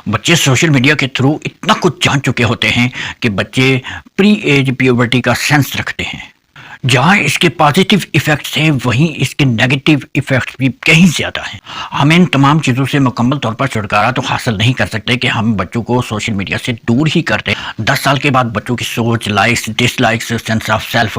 بچے social media کے through اتنا کچھ جان چکے ہوتے ہیں کہ بچے پری ایج پیوبرٹی کا سینس رکھتے ہیں۔ جہاں اس کے پازیٹیو ایفیکٹس ہیں وہیں اس کے نیگیٹو ایفیکٹس بھی کہیں زیادہ ہیں۔ ہم ان تمام چیزوں سے مکمل طور پر چھٹکارا تو حاصل نہیں کر سکتے کہ ہم بچوں کو سوشل میڈیا سے دور ہی کر دیں۔ 10 سال کے بعد بچوں کی سوچ، likes, dislikes, sense of self,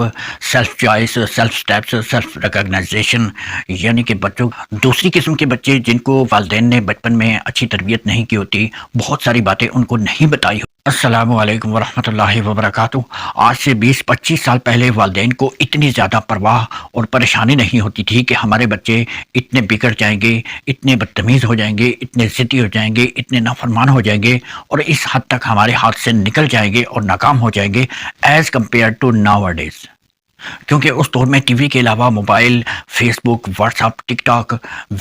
self choice, self steps, self recognition, یعنی کہ بچوں دوسری قسم کے بچے جن کو والدین نے بچپن میں اچھی تربیت نہیں کی ہوتی، بہت ساری باتیں ان کو نہیں بتائی۔ السلام علیکم ورحمۃ اللہ وبرکاتہ۔ آج سے 20-25 سال پہلے والدین کو اتنی زیادہ پرواہ اور پریشانی نہیں ہوتی تھی کہ ہمارے بچے اتنے بگڑ جائیں گے، اتنے بدتمیز ہو جائیں گے، اتنے ضدی ہو جائیں گے، اتنے نافرمان ہو جائیں گے اور اس حد تک ہمارے ہاتھ سے نکل جائیں گے اور ناکام ہو جائیں گے as compare to nowadays. کیونکہ اس دور میں ٹی وی کے علاوہ mobile, Facebook, WhatsApp, TikTok,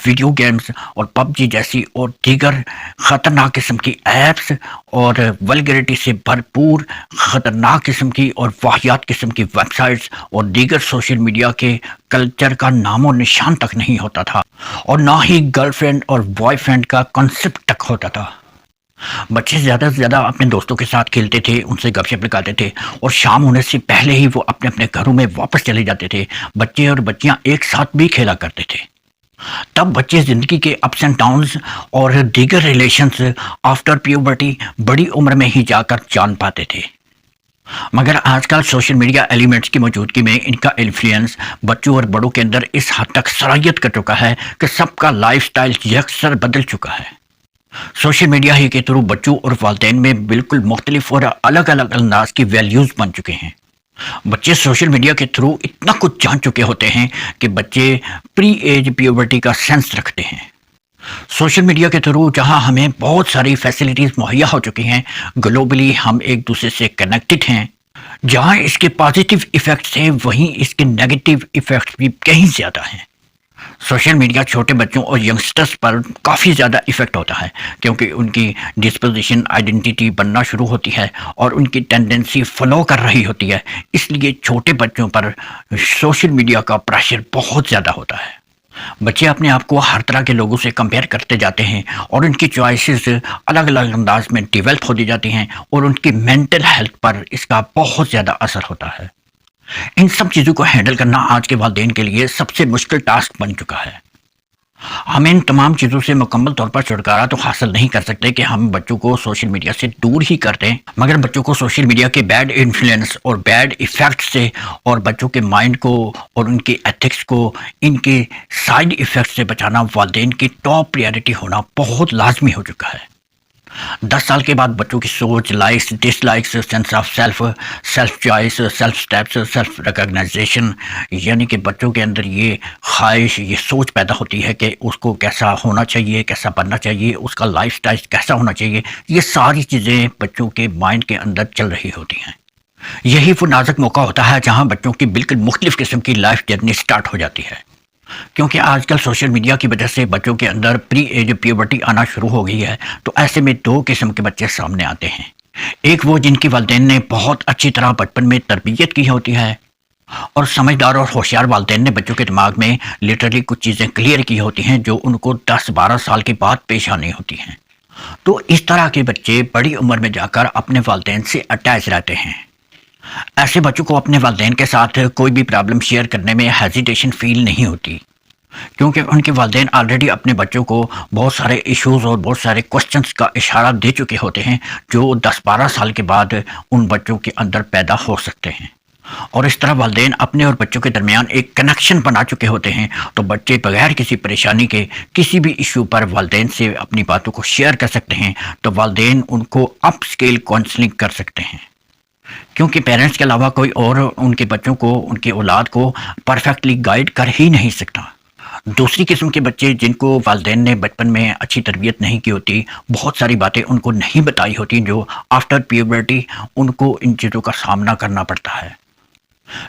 video games اور پب جی جیسی اور دیگر خطرناک قسم کی ایپس اور ولگریٹی سے بھرپور خطرناک قسم کی اور واہیات قسم کی ویب سائٹس اور دیگر سوشل میڈیا کے کلچر کا نام و نشان تک نہیں ہوتا تھا، اور نہ ہی گرل فرینڈ اور بوائے فرینڈ کا کنسپٹ تک ہوتا تھا۔ بچے زیادہ سے زیادہ اپنے دوستوں کے ساتھ کھیلتے تھے، ان سے گپ شپ لگاتے تھے اور شام ہونے سے پہلے ہی وہ اپنے اپنے گھروں میں واپس چلے جاتے تھے۔ بچے اور بچیاں ایک ساتھ بھی کھیلا کرتے تھے۔ تب بچے زندگی کے اپس اینڈ ڈاؤنز اور دیگر ریلیشنز آفٹر پیوبرٹی بڑی عمر میں ہی جا کر جان پاتے تھے۔ مگر آج کل سوشل میڈیا ایلیمنٹس کی موجودگی میں ان کا انفلوئنس بچوں اور بڑوں کے اندر اس حد تک سرایت کر چکا ہے کہ سب کا لائف سٹائل یکسر بدل چکا ہے۔ سوشل میڈیا ہی کے تھرو بچوں اور والدین میں بالکل مختلف اور الگ الگ انداز کی ویلیوز بن چکے ہیں۔ بچے سوشل میڈیا کے تھرو اتنا کچھ جان چکے ہوتے ہیں کہ بچے پری ایج پیوبرٹی کا سینس رکھتے ہیں۔ سوشل میڈیا کے تھرو جہاں ہمیں بہت ساری فیسلٹیز مہیا ہو چکی ہیں، گلوبلی ہم ایک دوسرے سے کنیکٹڈ ہیں، جہاں اس کے پازیٹیو ایفیکٹس ہیں وہیں اس کے نیگیٹو ایفیکٹس بھی کہیں زیادہ ہیں۔ سوشل میڈیا چھوٹے بچوں اور ینگسٹرز پر کافی زیادہ ایفیکٹ ہوتا ہے، کیونکہ ان کی ڈسپوزیشن آئیڈینٹی بننا شروع ہوتی ہے اور ان کی ٹینڈنسی فلو کر رہی ہوتی ہے۔ اس لیے چھوٹے بچوں پر سوشل میڈیا کا پریشر بہت زیادہ ہوتا ہے۔ بچے اپنے آپ کو ہر طرح کے لوگوں سے کمپیئر کرتے جاتے ہیں اور ان کی چوائسیز الگ الگ انداز میں ڈیولپ ہوتی جاتی ہیں اور ان کی مینٹل ہیلتھ پر اس کا بہت زیادہ اثر ہوتا ہے۔ ان سب چیزوں کو ہینڈل کرنا آج کے والدین کے لیے سب سے مشکل ٹاسک بن چکا ہے۔ ہم ان تمام چیزوں سے مکمل طور پر چھٹکارا تو حاصل نہیں کر سکتے کہ ہم بچوں کو سوشل میڈیا سے دور ہی کر دیں، مگر بچوں کو سوشل میڈیا کے بیڈ انفلوئنس اور بیڈ ایفیکٹس سے اور بچوں کے مائنڈ کو اور ان کے ایتھکس کو ان کے سائیڈ ایفیکٹس سے بچانا والدین کی ٹاپ پریارٹی ہونا بہت لازمی ہو چکا ہے۔ 10 سال کے بعد بچوں کی سوچ، likes, dislikes, sense of self, self choice, self steps, self recognition, یعنی کہ بچوں کے اندر یہ خواہش، یہ سوچ پیدا ہوتی ہے کہ اس کو کیسا ہونا چاہیے، کیسا بننا چاہیے، اس کا لائف سٹائل کیسا ہونا چاہیے، یہ ساری چیزیں بچوں کے مائنڈ کے اندر چل رہی ہوتی ہیں۔ یہی وہ نازک موقع ہوتا ہے جہاں بچوں کی بالکل مختلف قسم کی لائف جرنی سٹارٹ ہو جاتی ہے، کیونکہ آج کل سوشل میڈیا کی وجہ سے بچوں کے اندر پری ایج پیوبرٹی آنا شروع ہو گئی ہے۔ تو ایسے میں 2 قسم کے بچے سامنے آتے ہیں۔ ایک وہ جن کی والدین نے بہت اچھی طرح بچپن میں تربیت کی ہوتی ہے اور سمجھدار اور ہوشیار والدین نے بچوں کے دماغ میں لٹرلی کچھ چیزیں کلیئر کی ہوتی ہیں جو ان کو 10-12 سال کے بعد پیش آنی ہوتی ہیں۔ تو اس طرح کے بچے بڑی عمر میں جا کر اپنے والدین سے اٹیچ رہتے ہیں۔ ایسے بچوں کو اپنے والدین کے ساتھ کوئی بھی پرابلم شیئر کرنے میں ہیزیٹیشن فیل نہیں ہوتی، کیونکہ ان کے والدین آلریڈی اپنے بچوں کو بہت سارے ایشوز اور بہت سارے کوسچنز کا اشارہ دے چکے ہوتے ہیں جو 10-12 سال کے بعد ان بچوں کے اندر پیدا ہو سکتے ہیں، اور اس طرح والدین اپنے اور بچوں کے درمیان ایک کنیکشن بنا چکے ہوتے ہیں۔ تو بچے بغیر کسی پریشانی کے کسی بھی ایشو پر والدین سے اپنی باتوں کو شیئر کر سکتے ہیں، تو والدین ان کو اپ اسکیل کاؤنسلنگ کر سکتے ہیں، کیونکہ پیرنٹس کے علاوہ کوئی اور ان کے بچوں کو، ان کی اولاد کو پرفیکٹلی گائیڈ کر ہی نہیں سکتا۔ دوسری قسم کے بچے جن کو والدین نے بچپن میں اچھی تربیت نہیں کی ہوتی، بہت ساری باتیں ان کو نہیں بتائی ہوتی، جو آفٹر پیوبرٹی ان کو ان چیزوں کا سامنا کرنا پڑتا ہے،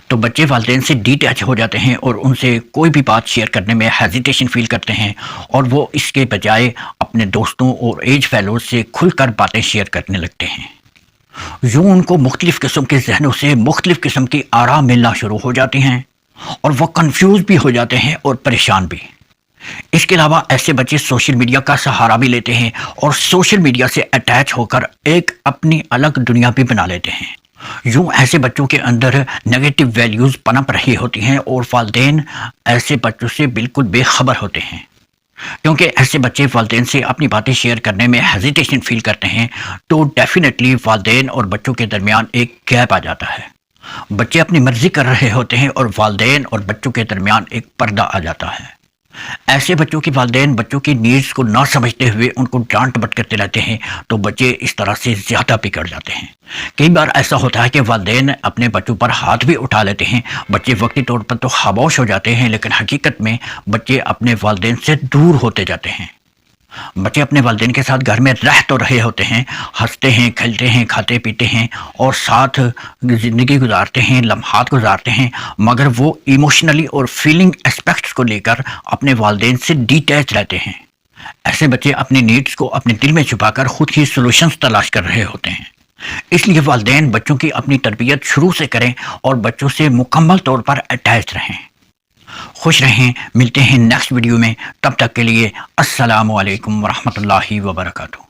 تو بچے والدین سے ڈی ٹچ ہو جاتے ہیں اور ان سے کوئی بھی بات شیئر کرنے میں ہیزیٹیشن فیل کرتے ہیں، اور وہ اس کے بجائے اپنے دوستوں اور ایج فیلوز سے کھل کر باتیں شیئر کرنے لگتے ہیں۔ یوں ان کو مختلف قسم کے ذہنوں سے مختلف قسم کی آراء ملنا شروع ہو جاتی ہیں اور وہ کنفیوز بھی ہو جاتے ہیں اور پریشان بھی۔ اس کے علاوہ ایسے بچے سوشل میڈیا کا سہارا بھی لیتے ہیں اور سوشل میڈیا سے اٹیچ ہو کر ایک اپنی الگ دنیا بھی بنا لیتے ہیں۔ یوں ایسے بچوں کے اندر نیگیٹو ویلیوز پنپ رہی ہوتی ہیں اور والدین ایسے بچوں سے بالکل بے خبر ہوتے ہیں، کیونکہ ایسے بچے والدین سے اپنی باتیں شیئر کرنے میں ہیزیٹیشن فیل کرتے ہیں تو ڈیفینیٹلی والدین اور بچوں کے درمیان ایک گیپ آ جاتا ہے۔ بچے اپنی مرضی کر رہے ہوتے ہیں اور والدین اور بچوں کے درمیان ایک پردہ آ جاتا ہے۔ ایسے بچوں کے والدین بچوں کی نیڈز کو نہ سمجھتے ہوئے ان کو ڈانٹ ڈپٹ کرتے رہتے ہیں تو بچے اس طرح سے زیادہ بگڑ جاتے ہیں۔ کئی بار ایسا ہوتا ہے کہ والدین اپنے بچوں پر ہاتھ بھی اٹھا لیتے ہیں، بچے وقتی طور پر تو خاموش ہو جاتے ہیں لیکن حقیقت میں بچے اپنے والدین سے دور ہوتے جاتے ہیں۔ بچے اپنے والدین کے ساتھ گھر میں رہ تو رہے ہوتے ہیں، ہنستے ہیں، کھیلتے ہیں، کھاتے پیتے ہیں اور ساتھ زندگی گزارتے ہیں، لمحات گزارتے ہیں، مگر وہ ایموشنلی اور فیلنگ اسپیکٹس کو لے کر اپنے والدین سے ڈیٹیچ رہتے ہیں۔ ایسے بچے اپنی نیڈز کو اپنے دل میں چھپا کر خود ہی سولوشنز تلاش کر رہے ہوتے ہیں۔ اس لیے والدین بچوں کی اپنی تربیت شروع سے کریں اور بچوں سے مکمل طور پر اٹیچ رہیں۔ خوش رہیں، ملتے ہیں نیکسٹ ویڈیو میں، تب تک کے لیے السلام علیکم ورحمۃ اللہ وبرکاتہ۔